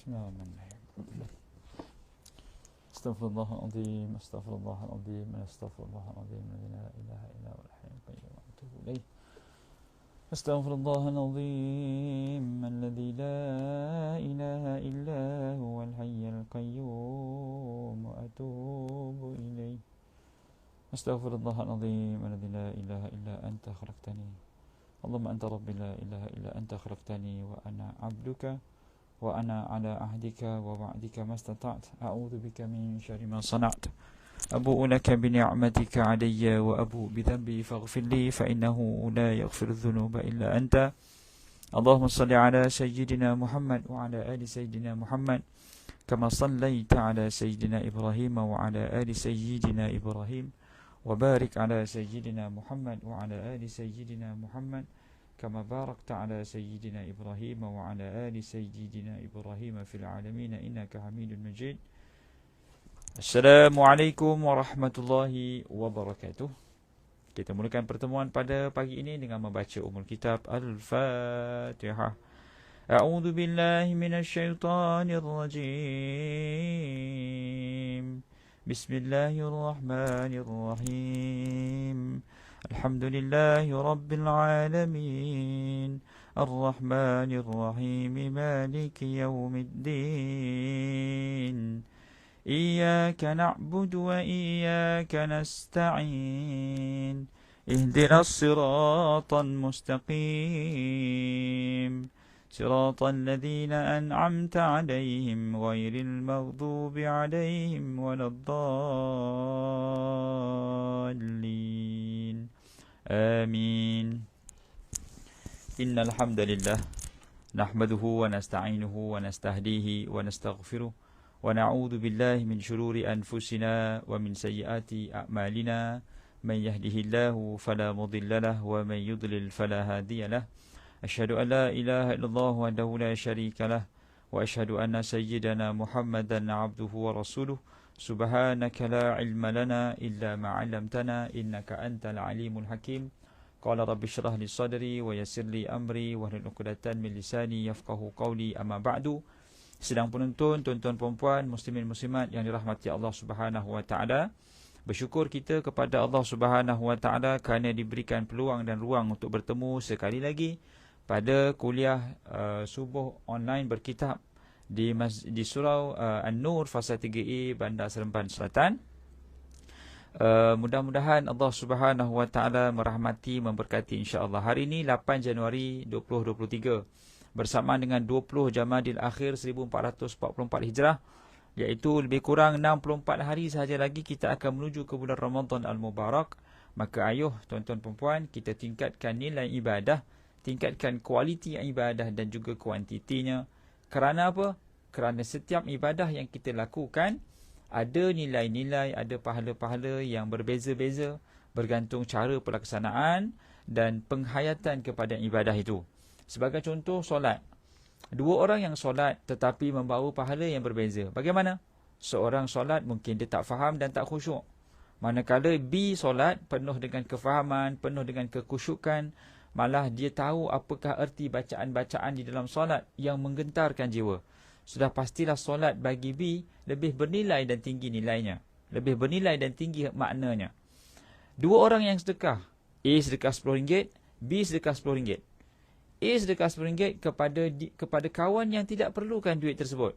Bismillahirrahmanirrahim. Astaghfirullahaladzim, astaghfirullahaladzim, astaghfirullahaladzim, la ilaha illa huwal hayyul qayyum wa atubu ilaih. Astaghfirullahaladzim, alladzi la ilaha illa huwal hayyul qayyum wa atubu ilaih. Astaghfirullahaladzim, alladzi la ilaha illa anta khalaqtani. Allahumma anta rabbi la ilaha illa anta khalaqtani wa ana 'abduka wa ana ala ahdika wa wa'dika mastata'tu a'udzu bika min syarri ma sana'tu abu'u laka bi ni'matika 'alayya wa abu'u bi dhanbi faghfir li fa innahu la yaghfiru dhunuba illa anta. Allahumma shalli ala sayyidina Muhammad wa ala ali sayyidina Muhammad kama shallaita ala sayyidina Ibrahim wa ala ali sayyidina Ibrahim wa barik ala sayyidina Muhammad wa ala ali sayyidina Muhammad كما باركت على سيدنا إبراهيم وعلى آل سيدنا إبراهيم في العالمين إنك حميد مجيد. السلام عليكم ورحمة الله وبركاته. Kita mulakan pertemuan pada pagi ini dengan membaca Ummul Kitab Al-Fatihah. A'udzu billahi minasy syaithanir rajim. Bismillahirrahmanirrahim. Alhamdulillahi Rabbil Alamin Ar-Rahmanir Rahim Maliki Yawmiddin Iyyaka na'budu wa iyyaka nasta'in Ihdinas siratal mustaqim Siratal ladzina an'amta 'alaihim ghairil maghdubi 'alaihim waladdallin. Amin. Innal hamdalillah nahmaduhu wa nasta'inuhu wa nastahdihi wa nastaghfiruh wa na'udzu billahi min shururi anfusina wa min sayyiati a'malina man yahdihillahu fala mudilla lahu wa man yudlil fala hadiya lahu. Asyhadu an la ilaha illallah wahdahu la syarika lah wa asyhadu anna sayyidana Muhammadan 'abduhu wa rasuluh. Subhanaka la ilma lana illa ma 'allamtana innaka antal alimul hakim. Qala rabbi shrah li sadri wa yassir li amri wahlul 'uqdatan min lisani yafqahu qawli. Amma ba'du. Sedang penonton, tuan-tuan puan-puan, muslimin muslimat yang dirahmati Allah Subhanahu wa taala, bersyukur kita kepada Allah Subhanahu wa taala kerana diberikan peluang dan ruang untuk bertemu sekali lagi pada kuliah subuh online berkitab di Surau An-Nur Fasa 3A Bandar Seremban Selatan. Mudah-mudahan Allah Subhanahu wa taala merahmati, memberkati insya-Allah. Hari ini 8 Januari 2023 bersamaan dengan 20 Jamadil Akhir 1444 Hijrah, iaitu lebih kurang 64 hari sahaja lagi kita akan menuju ke bulan Ramadan Al-Mubarak. Maka ayuh tuan-tuan perempuan, kita tingkatkan nilai ibadah, tingkatkan kualiti ibadah dan juga kuantitinya. Kerana apa? Kerana setiap ibadah yang kita lakukan ada nilai-nilai, ada pahala-pahala yang berbeza-beza bergantung cara pelaksanaan dan penghayatan kepada ibadah itu. Sebagai contoh, solat. Dua orang yang solat tetapi membawa pahala yang berbeza. Bagaimana? Seorang solat mungkin dia tak faham dan tak khusyuk. Manakala B solat penuh dengan kefahaman, penuh dengan kekhusyukan, malah dia tahu apakah erti bacaan-bacaan di dalam solat yang menggentarkan jiwa. Sudah pastilah solat bagi B lebih bernilai dan tinggi nilainya, lebih bernilai dan tinggi maknanya. Dua orang yang sedekah, A sedekah RM10, B sedekah RM10. A sedekah RM10 kepada kawan yang tidak perlukan duit tersebut,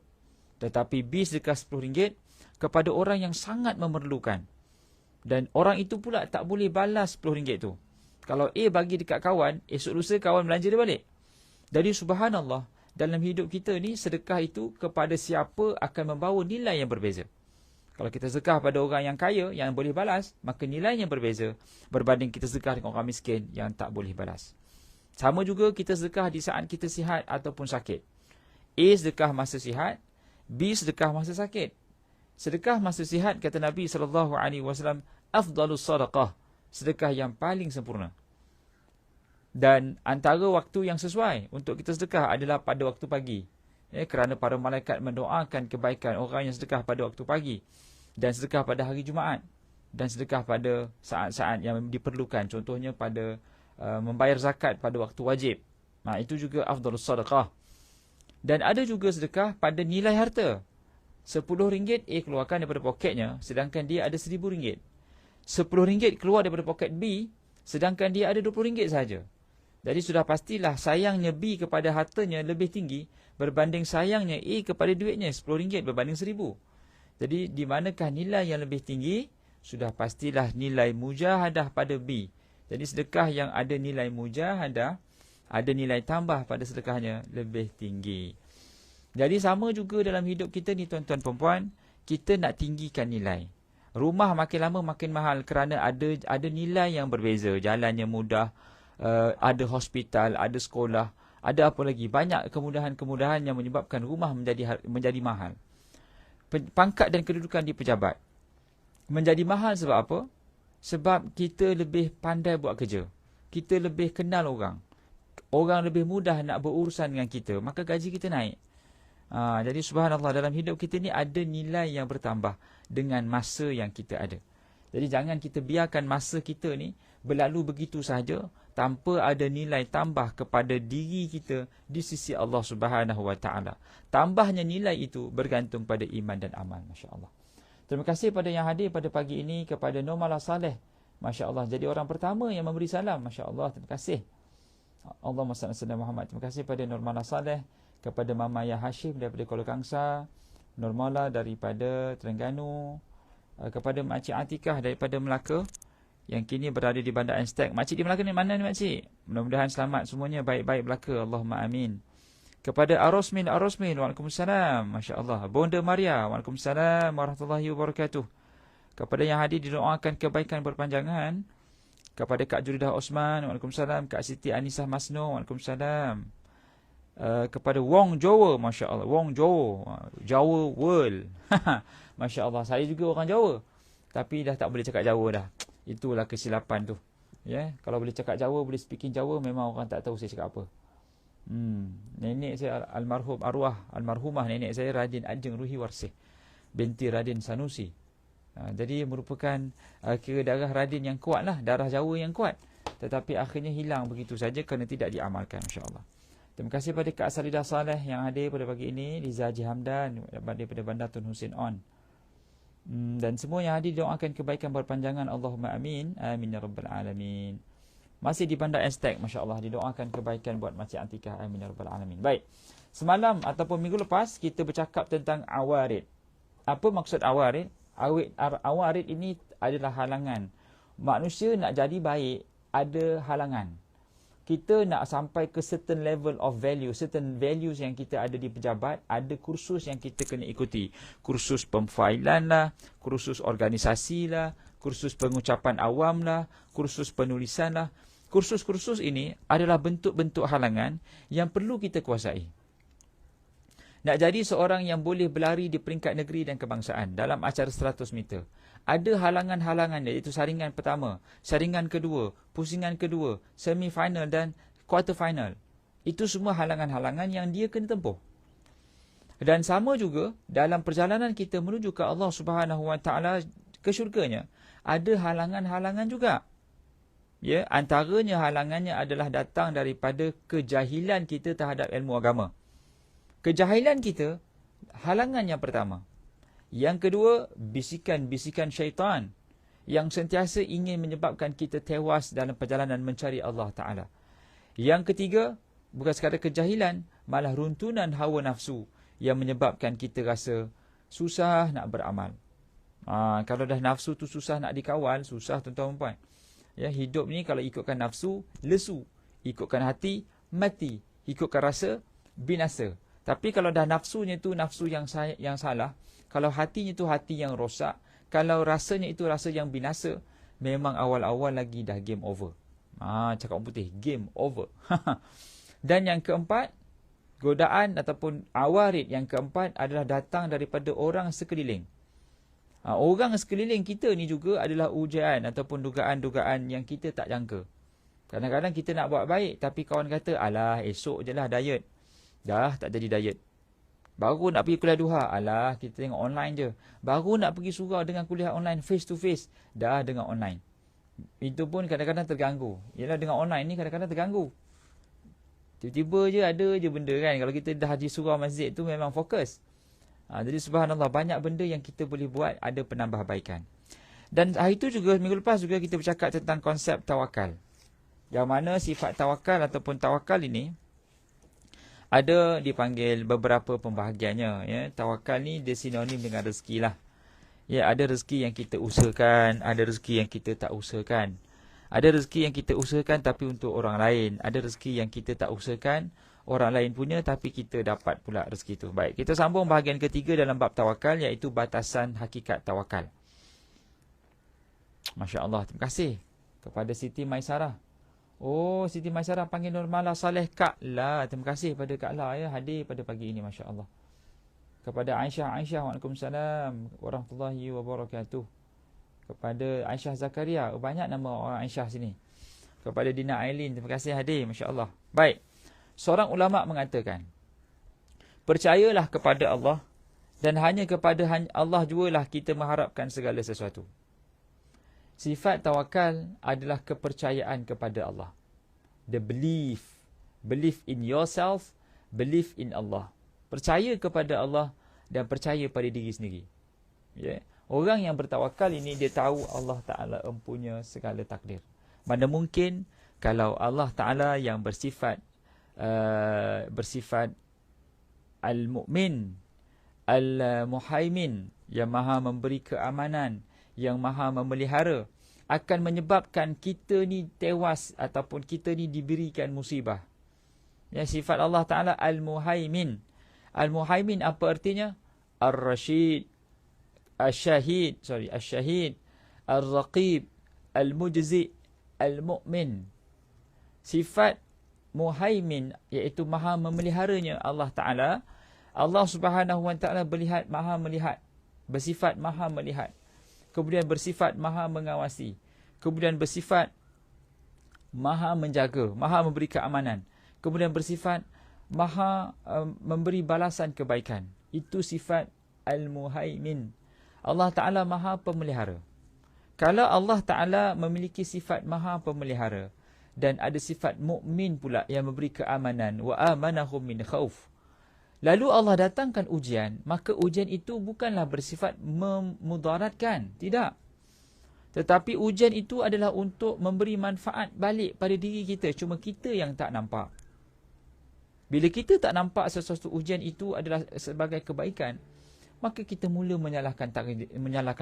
tetapi B sedekah RM10 kepada orang yang sangat memerlukan, dan orang itu pula tak boleh balas RM10 itu. Kalau A bagi dekat kawan, esok lusa kawan belanja dia balik. Jadi subhanallah, dalam hidup kita ni, sedekah itu kepada siapa akan membawa nilai yang berbeza. Kalau kita sedekah pada orang yang kaya, yang boleh balas, maka nilainya berbeza berbanding kita sedekah dengan orang miskin yang tak boleh balas. Sama juga kita sedekah di saat kita sihat ataupun sakit. A sedekah masa sihat, B sedekah masa sakit. Sedekah masa sihat, kata Nabi SAW, afdalus sadaqah, sedekah yang paling sempurna. Dan antara waktu yang sesuai untuk kita sedekah adalah pada waktu pagi. Kerana para malaikat mendoakan kebaikan orang yang sedekah pada waktu pagi, dan sedekah pada hari Jumaat, dan sedekah pada saat-saat yang diperlukan. Contohnya pada membayar zakat pada waktu wajib. Itu juga afdalus sadaqah. Dan ada juga sedekah pada nilai harta. RM10 A keluarkan daripada poketnya, sedangkan dia ada RM1,000. RM10 keluar daripada poket B, sedangkan dia ada RM20 saja. Jadi sudah pastilah sayangnya B kepada hartanya lebih tinggi berbanding sayangnya A kepada duitnya, RM10 berbanding RM1,000. Jadi di manakah nilai yang lebih tinggi? Sudah pastilah nilai mujahadah pada B. Jadi sedekah yang ada nilai mujahadah, ada nilai tambah pada sedekahnya lebih tinggi. Jadi sama juga dalam hidup kita ni tuan-tuan perempuan, kita nak tinggikan nilai. Rumah makin lama makin mahal kerana ada nilai yang berbeza. Jalannya mudah, ada hospital, ada sekolah, ada apa lagi. Banyak kemudahan-kemudahan yang menyebabkan rumah menjadi mahal. Pangkat dan kedudukan di pejabat menjadi mahal sebab apa? Sebab kita lebih pandai buat kerja. Kita lebih kenal orang. Orang lebih mudah nak berurusan dengan kita. Maka gaji kita naik. Jadi subhanallah, dalam hidup kita ni ada nilai yang bertambah dengan masa yang kita ada. Jadi jangan kita biarkan masa kita ni berlalu begitu sahaja tanpa ada nilai tambah kepada diri kita di sisi Allah Subhanahu Wa Taala. Tambahnya nilai itu bergantung pada iman dan amal, masya-Allah. Terima kasih pada yang hadir pada pagi ini, kepada Nurmala Saleh, masya-Allah. Jadi orang pertama yang memberi salam, masya-Allah. Terima kasih. Allahumma salli ala Muhammad. Terima kasih pada Nurmala Saleh, kepada Mama Ya Hashim daripada Kuala Kangsar, Nurmala daripada Terengganu, kepada Makcik Atikah daripada Melaka yang kini berada di Bandar Anstek. Makcik di Melaka ni mana ni makcik? Mudah-mudahan selamat semuanya, baik-baik belaka. Allahumma amin. Kepada Arosmin, waalaikumsalam, masya-Allah. Bonda Maria, waalaikumsalam warahmatullahi wabarakatuh. Kepada yang hadir didoakan kebaikan berpanjangan. Kepada Kak Juridah Osman, waalaikumsalam. Kak Siti Anisah Masno, waalaikumsalam. Kepada Wong Jawa, masya-Allah, Wong Jawa, Jawa World. Masya-Allah, saya juga orang Jawa. Tapi dah tak boleh cakap Jawa dah. Itulah kesilapan tu. Ya, kalau boleh cakap Jawa, boleh speaking Jawa, memang orang tak tahu saya cakap apa. Nenek saya almarhumah nenek saya Radin Ajeng Ruhi Warsih binti Radin Sanusi. Jadi merupakan kira darah Radin yang kuat lah, darah Jawa yang kuat. Tetapi akhirnya hilang begitu saja kerana tidak diamalkan, masya-Allah. Terima kasih pada Kak Salidah Saleh yang hadir pada pagi ini, Liza Haji Hamdan daripada Bandar Tun Hussein On. Dan semua yang hadir doakan kebaikan berpanjangan, Allahumma amin. Amin ya rabbal alamin. Masih di Bandar Anstek, masya-Allah, didoakan kebaikan buat Makcik Atikah, amin ya rabbal alamin. Baik. Semalam ataupun minggu lepas kita bercakap tentang awarid. Apa maksud awarid? Awarid ini adalah halangan. Manusia nak jadi baik ada halangan. Kita nak sampai ke certain level of value, certain values yang kita ada di pejabat, ada kursus yang kita kena ikuti. Kursus pemfailan lah, kursus organisasi lah, kursus pengucapan awam lah, kursus penulisan lah. Kursus-kursus ini adalah bentuk-bentuk halangan yang perlu kita kuasai. Nak jadi seorang yang boleh berlari di peringkat negeri dan kebangsaan dalam acara 100 meter. Ada halangan-halangan, iaitu saringan pertama, saringan kedua, pusingan kedua, semi-final dan quarter final. Itu semua halangan-halangan yang dia kena tempuh. Dan sama juga dalam perjalanan kita menuju ke Allah Subhanahu Wa Taala, ke syurganya, ada halangan-halangan juga. Ya, antaranya halangannya adalah datang daripada kejahilan kita terhadap ilmu agama. Kejahilan kita, halangan yang pertama. Yang kedua, bisikan-bisikan syaitan yang sentiasa ingin menyebabkan kita tewas dalam perjalanan mencari Allah Ta'ala. Yang ketiga, bukan sekadar kejahilan, malah runtunan hawa nafsu yang menyebabkan kita rasa susah nak beramal. Kalau dah nafsu tu susah nak dikawal, susah tuan-tuan dan puan. Ya, hidup ni kalau ikutkan nafsu, lesu. Ikutkan hati, mati. Ikutkan rasa, binasa. Tapi kalau dah nafsunya tu nafsu yang salah, kalau hatinya tu hati yang rosak, kalau rasanya itu rasa yang binasa, memang awal-awal lagi dah game over. Cakap orang putih, game over. Dan yang keempat, godaan ataupun awarid yang keempat adalah datang daripada orang sekeliling. Orang sekeliling kita ni juga adalah ujian ataupun dugaan-dugaan yang kita tak jangka. Kadang-kadang kita nak buat baik, tapi kawan kata, alah esok je lah diet. Dah tak jadi diet. Baru nak pergi kuliah duha, alah kita tengok online je. Baru nak pergi surau dengan kuliah online face to face, dah dengan online. Itu pun kadang-kadang terganggu. Yalah dengan online ni kadang-kadang terganggu. Tiba-tiba je ada je benda kan. Kalau kita dah di surau masjid tu memang fokus. Jadi subhanallah, banyak benda yang kita boleh buat, ada penambahbaikan. Dan hari tu juga, minggu lepas juga kita bercakap tentang konsep tawakal. Yang mana sifat tawakal ataupun tawakal ini ada dipanggil beberapa pembahagiannya. Ya. Tawakal ni dia sinonim dengan rezeki lah. Ya, ada rezeki yang kita usahakan, ada rezeki yang kita tak usahakan. Ada rezeki yang kita usahakan tapi untuk orang lain. Ada rezeki yang kita tak usahakan, orang lain punya tapi kita dapat pula rezeki itu. Baik, kita sambung bahagian ketiga dalam bab tawakal, iaitu batasan hakikat tawakal. Masya Allah, terima kasih kepada Siti Maisarah. Oh, Siti Maisarah panggil Nur Malah Saleh Kak La. Terima kasih pada Kak La ya, hadir pada pagi ini, Masya Allah. Kepada Aisyah, Waalaikumsalam warahmatullahi wabarakatuh. Kepada Aisyah Zakaria, banyak nama orang Aisyah sini. Kepada Dina Ailin, terima kasih hadir, Masya Allah. Baik, seorang ulama mengatakan, percayalah kepada Allah dan hanya kepada Allah jualah kita mengharapkan segala sesuatu. Sifat tawakal adalah kepercayaan kepada Allah. The belief in yourself, belief in Allah. Percaya kepada Allah dan percaya pada diri sendiri. Yeah. Orang yang bertawakal ini, dia tahu Allah Ta'ala empunya segala takdir. Mana mungkin kalau Allah Ta'ala yang bersifat Al-Mu'min, Al-Muhaimin, yang maha memberi keamanan, yang maha memelihara, akan menyebabkan kita ni tewas ataupun kita ni diberikan musibah. Ya, sifat Allah Ta'ala Al-Muhaimin. Al-Muhaimin apa artinya? Ar-Rashid, Al-Syahid, Al-Raqib, Al-Mujzi, Al-Mu'min. Sifat Muhaimin, iaitu maha memeliharanya Allah Ta'ala. Allah Subhanahu Wa Ta'ala maha melihat, bersifat maha melihat. Kemudian bersifat maha mengawasi. Kemudian bersifat maha menjaga, maha memberi keamanan. Kemudian bersifat maha memberi balasan kebaikan. Itu sifat Al-Muhaimin. Allah Ta'ala maha pemelihara. Kalau Allah Ta'ala memiliki sifat maha pemelihara dan ada sifat mukmin pula yang memberi keamanan, wa amanahum min khauf, lalu Allah datangkan ujian, maka ujian itu bukanlah bersifat memudaratkan, tidak. Tetapi ujian itu adalah untuk memberi manfaat balik pada diri kita, cuma kita yang tak nampak. Bila kita tak nampak sesuatu ujian itu adalah sebagai kebaikan, maka kita mula menyalahkan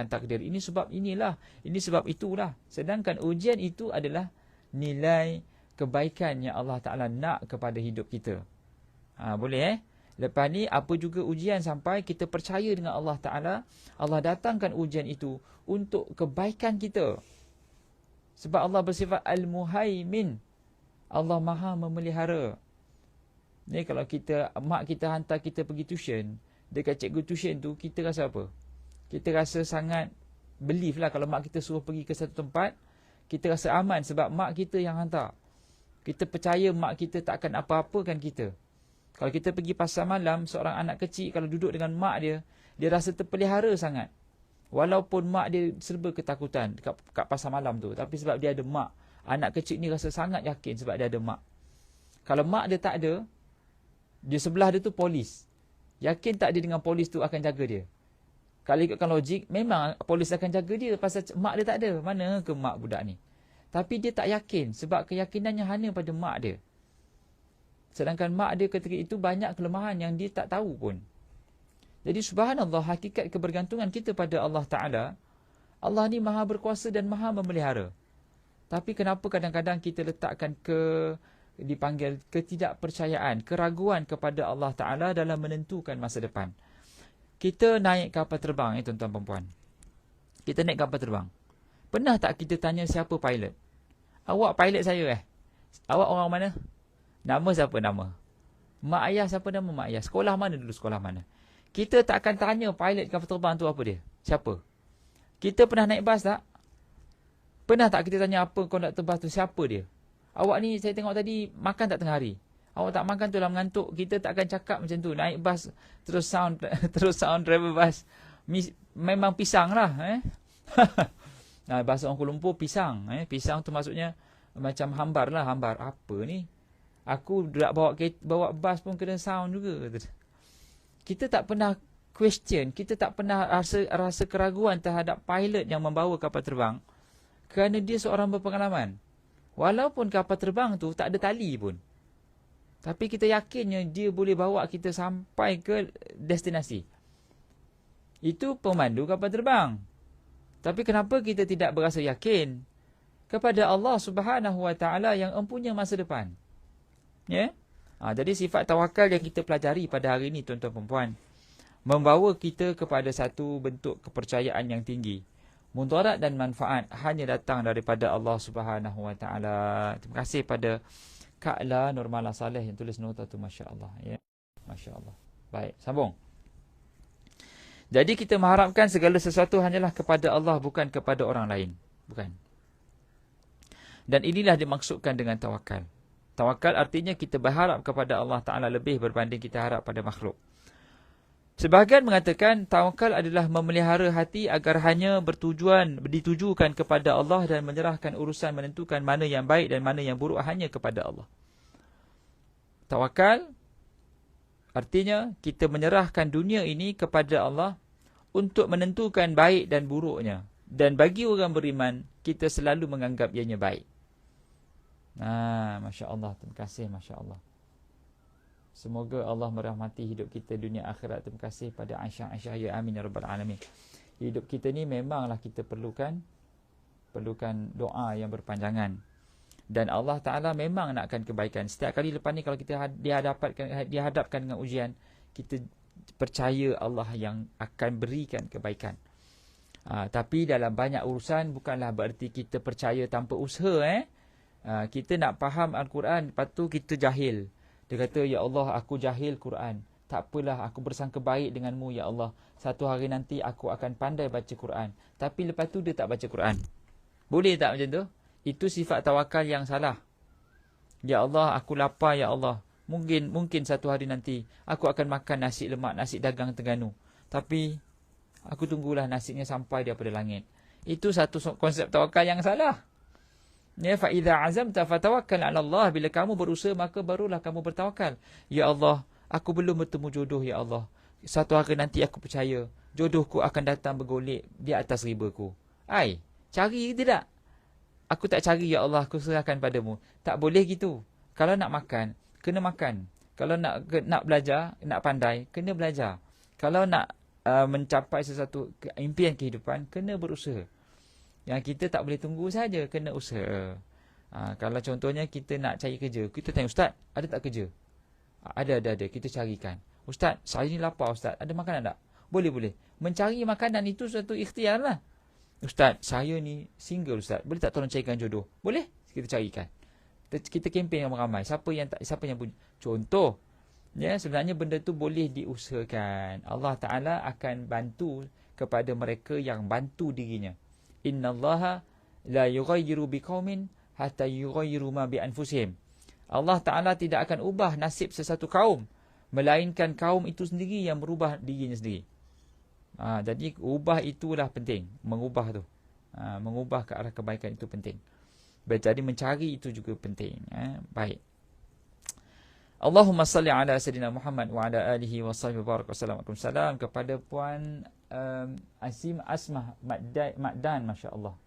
takdir. Ini sebab inilah, ini sebab itulah. Sedangkan ujian itu adalah nilai kebaikan yang Allah Ta'ala nak kepada hidup kita. Boleh Lepas ni, apa juga ujian sampai kita percaya dengan Allah Ta'ala, Allah datangkan ujian itu untuk kebaikan kita. Sebab Allah bersifat Al-Muhaimin. Allah maha memelihara. Ni kalau mak kita hantar kita pergi tuition, dekat cikgu tuition tu, kita rasa apa? Kita rasa sangat believe lah. Kalau mak kita suruh pergi ke satu tempat, kita rasa aman sebab mak kita yang hantar. Kita percaya mak kita tak akan apa-apakan kita. Kalau kita pergi pasar malam, seorang anak kecil kalau duduk dengan mak dia, dia rasa terpelihara sangat. Walaupun mak dia serba ketakutan kat pasar malam tu, tapi sebab dia ada mak, anak kecil ni rasa sangat yakin sebab dia ada mak. Kalau mak dia tak ada, di sebelah dia tu polis. Yakin tak dia dengan polis tu akan jaga dia? Kalau ikutkan logik, memang polis akan jaga dia pasal mak dia tak ada. Mana ke mak budak ni? Tapi dia tak yakin sebab keyakinannya hanya pada mak dia. Sedangkan mak dia ketika itu banyak kelemahan yang dia tak tahu pun. Jadi subhanallah, hakikat kebergantungan kita pada Allah Ta'ala, Allah ni maha berkuasa dan maha memelihara. Tapi kenapa kadang-kadang kita letakkan dipanggil ketidakpercayaan, keraguan kepada Allah Ta'ala dalam menentukan masa depan. Kita naik kapal terbang, tuan-tuan dan puan. Kita naik kapal terbang. Pernah tak kita tanya siapa pilot? Awak pilot saya Awak orang mana? Nama siapa nama? Mak ayah siapa nama mak ayah? Sekolah mana dulu, sekolah mana? Kita tak akan tanya pilot kapal terbang tu apa dia? Siapa? Kita pernah naik bas tak? Pernah tak kita tanya apa konduktor bas tu, siapa dia? Awak ni saya tengok tadi makan tak tengah hari? Awak tak makan tu lah mengantuk. Kita tak akan cakap macam tu. Naik bas terus sound driver bas. Memang pisang lah. Nah, bahasa orang Kuala Lumpur pisang. Pisang tu maksudnya macam hambar lah. Hambar. Apa ni? Aku nak bawa bas pun kena sound juga. Kita tak pernah question, kita tak pernah rasa keraguan terhadap pilot yang membawa kapal terbang kerana dia seorang berpengalaman. Walaupun kapal terbang tu tak ada tali pun, tapi kita yakinnya dia boleh bawa kita sampai ke destinasi. Itu pemandu kapal terbang. Tapi kenapa kita tidak berasa yakin kepada Allah Subhanahu Wa Taala yang empunya masa depan? Ya? Jadi sifat tawakal yang kita pelajari pada hari ini, tuan-tuan dan puan, membawa kita kepada satu bentuk kepercayaan yang tinggi. Mudarat dan manfaat hanya datang daripada Allah Subhanahu Wa Taala. Terima kasih pada Kak La Nurmala Saleh yang tulis nota tu, masya-Allah, ya. Masya-Allah. Baik, sambung. Jadi kita mengharapkan segala sesuatu hanyalah kepada Allah, bukan kepada orang lain. Bukan. Dan inilah dimaksudkan dengan tawakal. Tawakal artinya kita berharap kepada Allah Ta'ala lebih berbanding kita harap pada makhluk. Sebahagian mengatakan tawakal adalah memelihara hati agar hanya ditujukan kepada Allah dan menyerahkan urusan menentukan mana yang baik dan mana yang buruk hanya kepada Allah. Tawakal artinya kita menyerahkan dunia ini kepada Allah untuk menentukan baik dan buruknya. Dan bagi orang beriman, kita selalu menganggap ianya baik. Masya Allah, terima kasih, Masya Allah. Semoga Allah merahmati hidup kita dunia akhirat. Terima kasih pada Aisyah, ya amin ya rabbal alamin. Hidup kita ni memanglah kita perlukan doa yang berpanjangan. Dan Allah Ta'ala memang nakkan kebaikan. Setiap kali lepas ni kalau kita dihadapkan dengan ujian, kita percaya Allah yang akan berikan kebaikan. Tapi dalam banyak urusan bukanlah berarti kita percaya tanpa usaha. Kita nak faham Al-Quran, lepas tu kita jahil. Dia kata, ya Allah, aku jahil Quran. Tak apalah, aku bersangka baik denganmu, ya Allah. Satu hari nanti aku akan pandai baca Quran. Tapi lepas tu dia tak baca Quran. Boleh tak macam tu? Itu sifat tawakal yang salah. Ya Allah, aku lapar, ya Allah. Mungkin satu hari nanti aku akan makan nasi lemak, nasi dagang Terengganu. Tapi aku tunggulah nasinya sampai daripada langit. Itu satu konsep tawakal yang salah. Ya, fa idza azamta fatawakkal 'ala Allah. Bila kamu berusaha maka barulah kamu bertawakal. Ya Allah, aku belum bertemu jodoh, ya Allah. Satu hari nanti aku percaya jodohku akan datang bergolek di atas ribaku. Cari tidak? Aku tak cari, ya Allah, aku serahkan padamu. Tak boleh gitu. Kalau nak makan, kena makan. Kalau nak belajar, nak pandai, kena belajar. Kalau nak mencapai sesuatu impian kehidupan, kena berusaha. Yang kita tak boleh tunggu saja, kena usaha. Kalau contohnya kita nak cari kerja, kita tanya, Ustaz, ada tak kerja? Ada. Kita carikan. Ustaz, saya ni lapar, Ustaz. Ada makanan tak? Boleh. Mencari makanan itu satu ikhtiar lah. Ustaz, saya ni single, Ustaz. Boleh tak tolong carikan jodoh? Boleh? Kita carikan. Kita kempen ramai-ramai. Siapa yang punya? Contoh. Ya, sebenarnya benda tu boleh diusahakan. Allah Ta'ala akan bantu kepada mereka yang bantu dirinya. Innallaha la yughayyiru biqaumin hatta yughayyiru ma bi anfusihim. Allah Ta'ala tidak akan ubah nasib sesuatu kaum, melainkan kaum itu sendiri yang merubah dirinya sendiri. Jadi ubah itulah penting. Mengubah tu. Mengubah ke arah kebaikan itu penting. Jadi mencari itu juga penting. Baik. Allahumma salli ala Sayyidina Muhammad wa ala alihi wa sahbihi baraka wasallam. Kepada Puan Asmah Makdan, Masya Allah.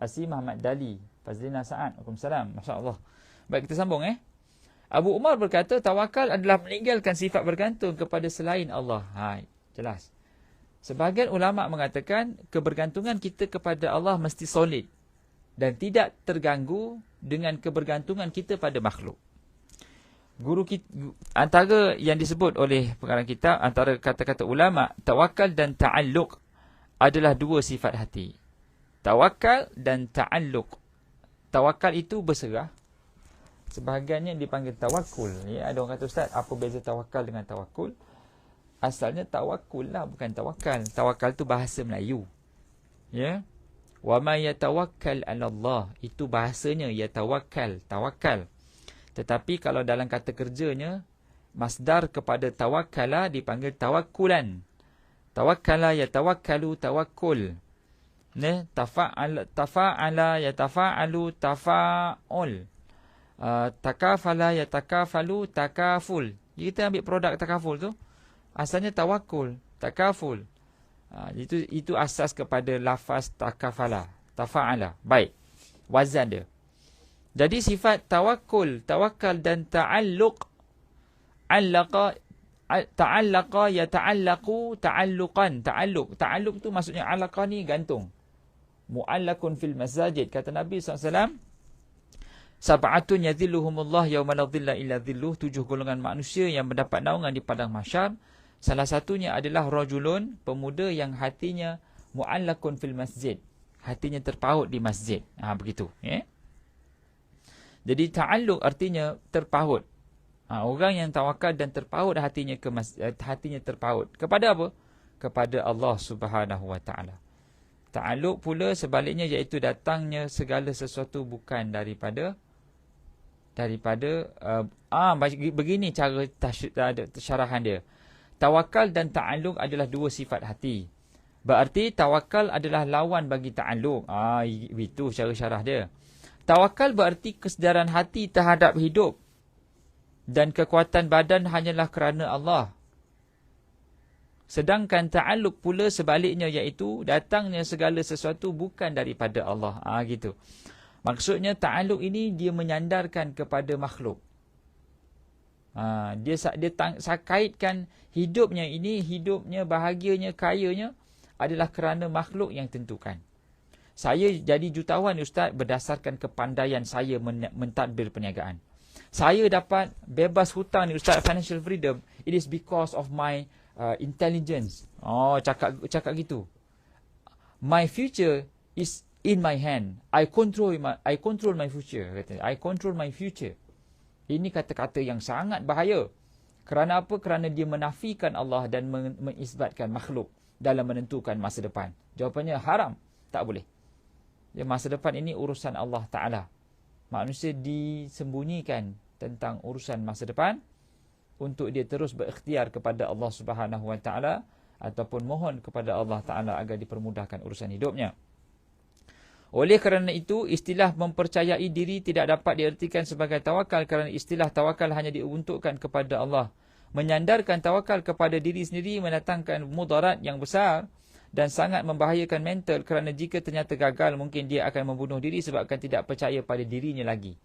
Asimah Makdali Fazlina Sa'ad, Waalaikumsalam, Masya Allah. Baik, kita sambung. Abu Umar berkata, tawakal adalah meninggalkan sifat bergantung kepada selain Allah. Jelas. Sebahagian ulama' mengatakan kebergantungan kita kepada Allah mesti solid dan tidak terganggu dengan kebergantungan kita pada makhluk. Guru kita, antara yang disebut oleh pengarang kitab, antara kata-kata ulama', tawakal dan ta'alluq adalah dua sifat hati. Tawakal dan ta'alluq. Tawakal itu berserah. Sebahagiannya dipanggil tawakul. Ya, ada orang kata, Ustaz, apa beza tawakal dengan tawakul? Asalnya tawakul lah, bukan tawakal. Tawakal tu bahasa Melayu. Ya. Wa ma yatawakkal 'ala Allah. Itu bahasanya yatawakkal, tawakal. Tetapi kalau dalam kata kerjanya, masdar kepada tawakkala dipanggil tawakkulan. Tawakkala yatawakkalu tawakkul. Tafa'ala yatafa'alu tafa'ul. Takafala yatakafalu, takaful. Jadi kita ambil produk takaful tu, asalnya tawakul, takaful. Itu asas kepada lafaz takafala, tafa'ala. Baik, wazan dia. Jadi sifat tawakul, tawakal dan ta'alluq, ta'allaqa yata'allaqu ta'alluqan. Ta'alluq tu maksudnya alaqa ni gantung. Mu'allakun fil masajid. Kata Nabi SAW, sab'atun yadhilluhumullah yawma la dhilla illa dhilluh. 7 golongan manusia yang mendapat naungan di padang mahsyar. Salah satunya adalah rajulun, pemuda yang hatinya mu'allakun fil masjid. Hatinya terpaut di masjid. Begitu. Jadi ta'alluq artinya terpaut. Orang yang tawakal dan terpaut hatinya hatinya terpaut. Kepada apa? Kepada Allah Subhanahu Wa Taala. Ta'alluq pula sebaliknya iaitu datangnya segala sesuatu bukan daripada begini cara syarahan dia. Tawakal dan ta'alluq adalah dua sifat hati. Berarti tawakal adalah lawan bagi ta'alluq. Itu cara syarah dia. Tawakal berarti kesedaran hati terhadap hidup dan kekuatan badan hanyalah kerana Allah. Sedangkan ta'alluq pula sebaliknya iaitu datangnya segala sesuatu bukan daripada Allah. Gitu. Maksudnya ta'alluq ini dia menyandarkan kepada makhluk. Dia kaitkan hidupnya ini, hidupnya, bahagianya, kayanya adalah kerana makhluk yang tentukan. Saya jadi jutawan Ustaz berdasarkan kepandaian saya mentadbir perniagaan. Saya dapat bebas hutang ni Ustaz, financial freedom, it is because of my intelligence. Cakap gitu. My future is in my hand. I control my future. Kata, I control my future. Ini kata-kata yang sangat bahaya. Kerana apa? Kerana dia menafikan Allah dan mengisbatkan makhluk dalam menentukan masa depan. Jawapannya haram. Tak boleh. Masa depan ini urusan Allah Ta'ala. Manusia disembunyikan tentang urusan masa depan untuk dia terus berikhtiar kepada Allah Subhanahu Wa Ta'ala ataupun mohon kepada Allah Ta'ala agar dipermudahkan urusan hidupnya. Oleh kerana itu, istilah mempercayai diri tidak dapat diartikan sebagai tawakal kerana istilah tawakal hanya diuntukkan kepada Allah. Menyandarkan tawakal kepada diri sendiri mendatangkan mudarat yang besar dan sangat membahayakan mental kerana jika ternyata gagal mungkin dia akan membunuh diri sebabkan tidak percaya pada dirinya lagi.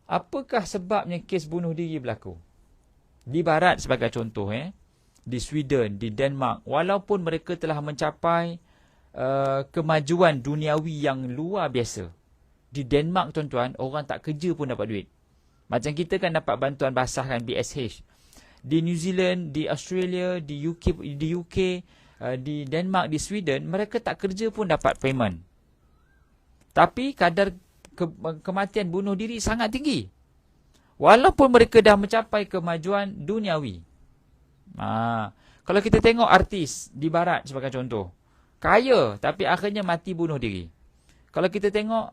Apakah sebabnya kes bunuh diri berlaku? Di barat sebagai contoh, di Sweden, di Denmark, walaupun mereka telah mencapai kemajuan duniawi yang luar biasa. Di Denmark tuan-tuan, orang tak kerja pun dapat duit. Macam kita kan dapat bantuan basah kan, BSH. Di New Zealand, di Australia, di UK, di Denmark, di Sweden, mereka tak kerja pun dapat payment. Tapi kadar kematian bunuh diri sangat tinggi. Walaupun mereka dah mencapai kemajuan duniawi. Kalau kita tengok artis di barat sebagai contoh, kaya tapi akhirnya mati bunuh diri. Kalau kita tengok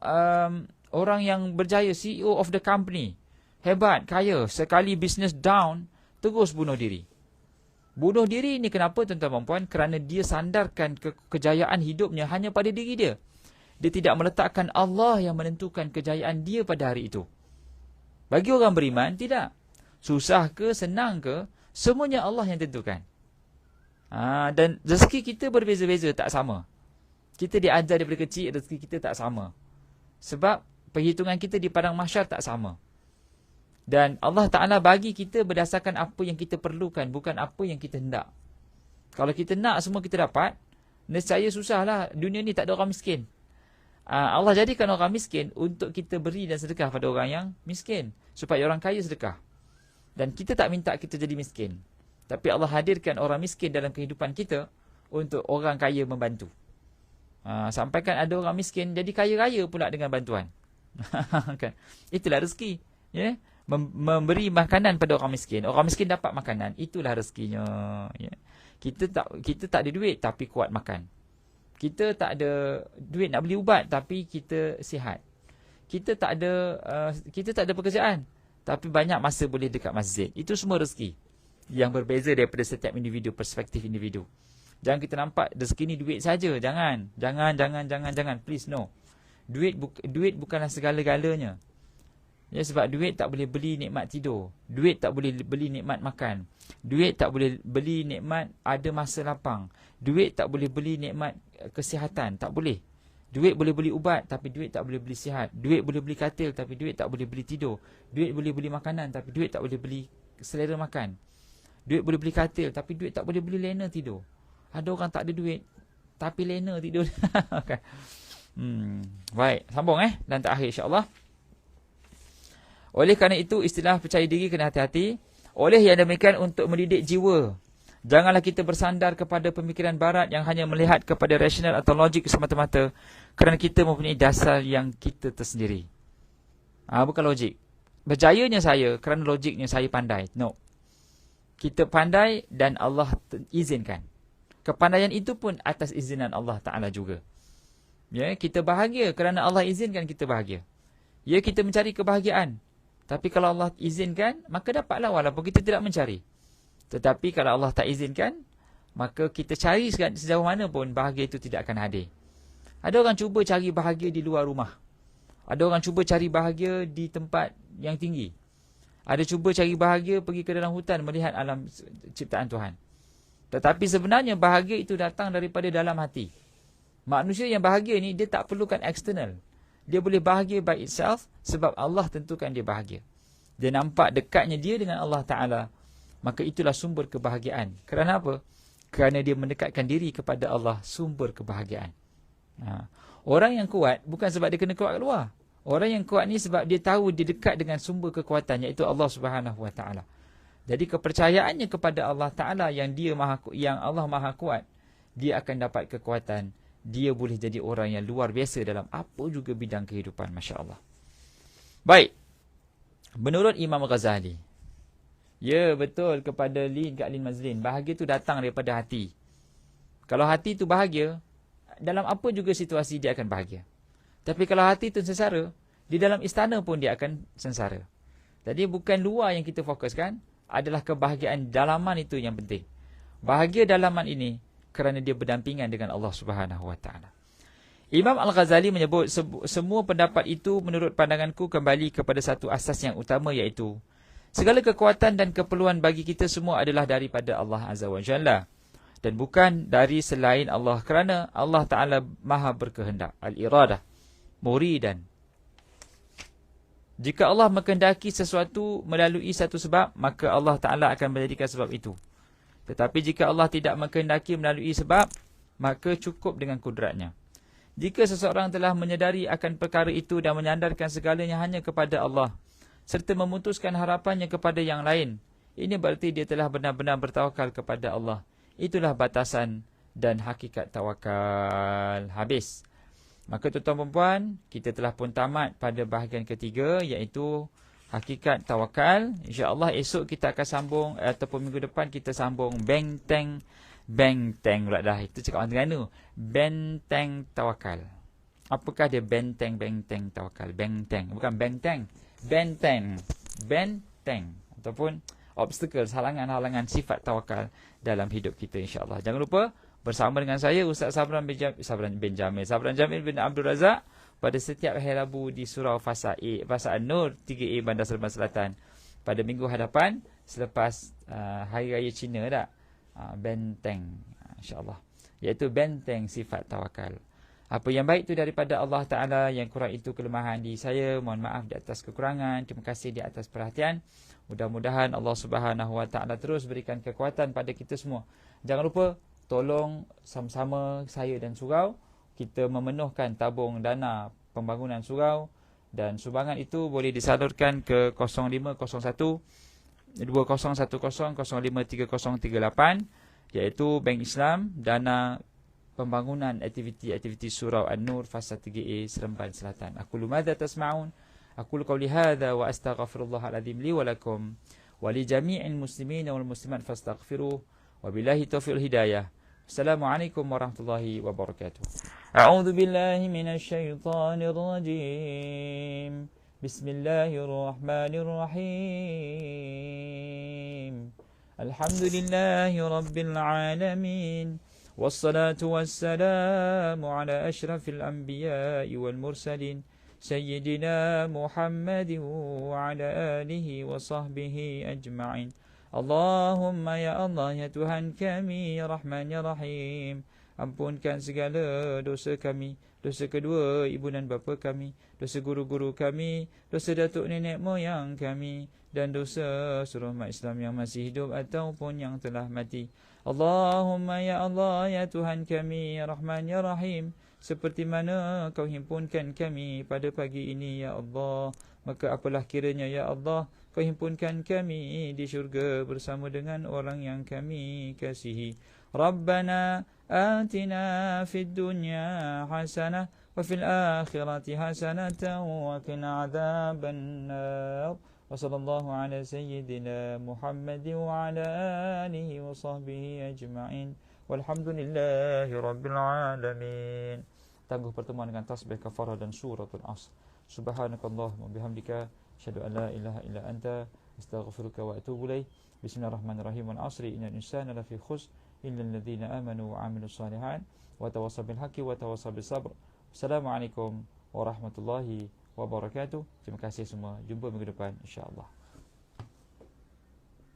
orang yang berjaya, CEO of the company, hebat, kaya, sekali business down, terus bunuh diri. Bunuh diri ini kenapa tuan-tuan dan puan? Kerana dia sandarkan kejayaan hidupnya hanya pada diri dia. Dia tidak meletakkan Allah yang menentukan kejayaan dia pada hari itu. Bagi orang beriman, tidak. Susah ke, senang ke, semuanya Allah yang tentukan. Dan rezeki kita berbeza-beza, tak sama. Kita diajar daripada kecil, rezeki kita tak sama. Sebab perhitungan kita di padang mahsyar tak sama. Dan Allah Ta'ala bagi kita berdasarkan apa yang kita perlukan, bukan apa yang kita hendak. Kalau kita nak semua kita dapat, nescaya susahlah. Dunia ni tak ada orang miskin. Allah jadikan orang miskin untuk kita beri dan sedekah pada orang yang miskin. Supaya orang kaya sedekah. Dan kita tak minta kita jadi miskin. Tapi Allah hadirkan orang miskin dalam kehidupan kita untuk orang kaya membantu. Sampaikan ada orang miskin jadi kaya-raya pula dengan bantuan. Kan? Itulah rezeki. Memberi makanan pada orang miskin. Orang miskin dapat makanan. Itulah rezekinya. Kita tak ada duit tapi kuat makan. Kita tak ada duit nak beli ubat tapi kita sihat. Kita tak ada pekerjaan tapi banyak masa boleh dekat masjid. Itu semua rezeki yang berbeza daripada setiap individu, perspektif individu. Jangan kita nampak rezeki ni duit saja. Jangan. Please no. Duit bukanlah segala-galanya. Ya, sebab duit tak boleh beli nikmat tidur. Duit tak boleh beli nikmat makan. Duit tak boleh beli nikmat ada masa lapang. Duit tak boleh beli nikmat kesihatan. Tak boleh. Duit boleh beli ubat, tapi duit tak boleh beli sihat. Duit boleh beli katil, tapi duit tak boleh beli tidur. Duit boleh beli makanan, tapi duit tak boleh beli selera makan. Duit boleh beli katil, tapi duit tak boleh beli lena tidur. Ada orang tak ada duit, tapi lena tidur. Okay. Baik, sambung dan terakhir insya-Allah. Oleh kerana itu, istilah percaya diri kena hati-hati. Oleh yang demikian, untuk mendidik jiwa, janganlah kita bersandar kepada pemikiran barat yang hanya melihat kepada rasional atau logik semata-mata, kerana kita mempunyai dasar yang kita tersendiri. Bukan logik. Berjayanya saya kerana logiknya saya pandai. No. Kita pandai dan Allah izinkan. Kepandaian itu pun atas izinan Allah Ta'ala juga. Ya, kita bahagia kerana Allah izinkan kita bahagia. Ya, kita mencari kebahagiaan. Tapi kalau Allah izinkan, maka dapatlah walaupun kita tidak mencari. Tetapi kalau Allah tak izinkan, maka kita cari sejauh mana pun bahagia itu tidak akan hadir. Ada orang cuba cari bahagia di luar rumah. Ada orang cuba cari bahagia di tempat yang tinggi. Ada cuba cari bahagia pergi ke dalam hutan melihat alam ciptaan Tuhan. Tetapi sebenarnya bahagia itu datang daripada dalam hati. Manusia yang bahagia ni, dia tak perlukan eksternal. Dia boleh bahagia by itself sebab Allah tentukan dia bahagia. Dia nampak dekatnya dia dengan Allah Ta'ala. Maka itulah sumber kebahagiaan. Kerana apa? Kerana dia mendekatkan diri kepada Allah, sumber kebahagiaan. Orang yang kuat bukan sebab dia kena keluar keluar. Orang yang kuat ni sebab dia tahu dia dekat dengan sumber kekuatan, iaitu Allah Subhanahu Wa Ta'ala. Jadi kepercayaannya kepada Allah Ta'ala yang Allah Maha Kuat, dia akan dapat kekuatan. Dia boleh jadi orang yang luar biasa dalam apa juga bidang kehidupan. Masya Allah. Baik. Menurut Imam Ghazali. Ya, betul kepada Kak Lin Mazlin. Bahagia itu datang daripada hati. Kalau hati itu bahagia, dalam apa juga situasi dia akan bahagia. Tapi kalau hati itu sengsara, di dalam istana pun dia akan sengsara. Jadi bukan luar yang kita fokuskan, adalah kebahagiaan dalaman itu yang penting. Bahagia dalaman ini kerana dia berdampingan dengan Allah Subhanahu Wa Ta'ala. Imam Al-Ghazali menyebut semua pendapat itu menurut pandanganku kembali kepada satu asas yang utama, iaitu segala kekuatan dan keperluan bagi kita semua adalah daripada Allah Azza wa Jalla dan bukan dari selain Allah, kerana Allah Ta'ala Maha berkehendak. Al-iradah, muridan. Jika Allah mengkehendaki sesuatu melalui satu sebab, maka Allah Ta'ala akan menjadikan sebab itu. Tetapi jika Allah tidak mengkehendaki melalui sebab, maka cukup dengan kudratnya. Jika seseorang telah menyedari akan perkara itu dan menyandarkan segalanya hanya kepada Allah, serta memutuskan harapannya kepada yang lain, ini berarti dia telah benar-benar bertawakal kepada Allah. Itulah batasan dan hakikat tawakal. Habis. Maka tuan-tuan dan puan, kita telah pun tamat pada bahagian ketiga, iaitu hakikat tawakal. InsyaAllah esok kita akan sambung, ataupun minggu depan kita sambung benteng pula dah. Itu cakap orang Terengganu. Benteng tawakal. Apakah dia benteng tawakal? Benteng. Bukan benteng. Benteng. Ataupun obstacles, halangan-halangan sifat tawakal dalam hidup kita insyaAllah. Jangan lupa bersama dengan saya Ustaz Sabran Jamil bin Abdul Razak pada setiap hari Rabu di Surau Fasa An-Nur 3A Bandar Seremban Selatan pada minggu hadapan selepas Hari Raya Cina tak? Benteng insyaAllah, iaitu benteng sifat tawakal. Apa yang baik itu daripada Allah Ta'ala, yang kurang itu kelemahan di saya. Mohon maaf di atas kekurangan. Terima kasih di atas perhatian. Mudah-mudahan Allah Subhanahu Wa Ta'ala terus berikan kekuatan pada kita semua. Jangan lupa tolong sama-sama saya dan surau kita memenuhkan tabung dana pembangunan surau, dan sumbangan itu boleh disalurkan ke 0501 2010 053038, iaitu Bank Islam Dana Pembangunan Aktiviti Surau An-Nur Fasa 3A Seremban Selatan. Aku lumadha tasma'un, aku qawli hadha wa astaghfirullahal azim li wa lakum wa li jami'il muslimin wal muslimat fastaghfiruh wa billahi taufiqul hidayah. Assalamualaikum warahmatullahi wabarakatuh. A'udzu billahi minasy syaithanir rajim. Bismillahirrahmanirrahim. Alhamdulillahi rabbil alamin. Wassalatu wassalamu ala ashrafil anbiya'i wal mursalin سيدنا محمد وعلى آله وصحبه أجمعين. اللهم ya Allah, ya Tuhan kami, ya Rahman, ya Rahim, ampunkan segala dosa kami, dosa kedua ibu dan bapa kami, dosa guru-guru kami, dosa datuk nenek moyang kami, dan dosa seluruh umat Islam yang masih hidup ataupun yang telah mati. Allahumma ya Allah, ya Tuhan kami, ya Rahman, ya Rahim, seperti mana Kau himpunkan kami pada pagi ini, ya Allah, maka apalah kiranya, ya Allah, Kau himpunkan kami di syurga bersama dengan orang yang kami kasihi. Rabbana atina fid dunya hasanah wa fil akhirati hasanatan wa qina adzaban nar. Wa sallallahu ala sayyidina Muhammad wa ala alihi wa sahbihi ajma'in. Walhamdulillahi rabbil alamin. Tangguh pertemuan dengan tasbih kafarah dan suratul Asr. Subhanakallahumma bihamdika asyhadu an la ilaha illa anta astaghfiruka wa atubu ilaik. Bismillahirrahmanirrahim. Wal 'asri innal insana lafi khusr illa alladhina amanu wa 'amilus shalihat wa tawassaw bil haqqi wa tawassaw bis sabr. Assalamualaikum warahmatullahi wabarakatuh. Terima kasih semua. Jumpa minggu depan insya-Allah.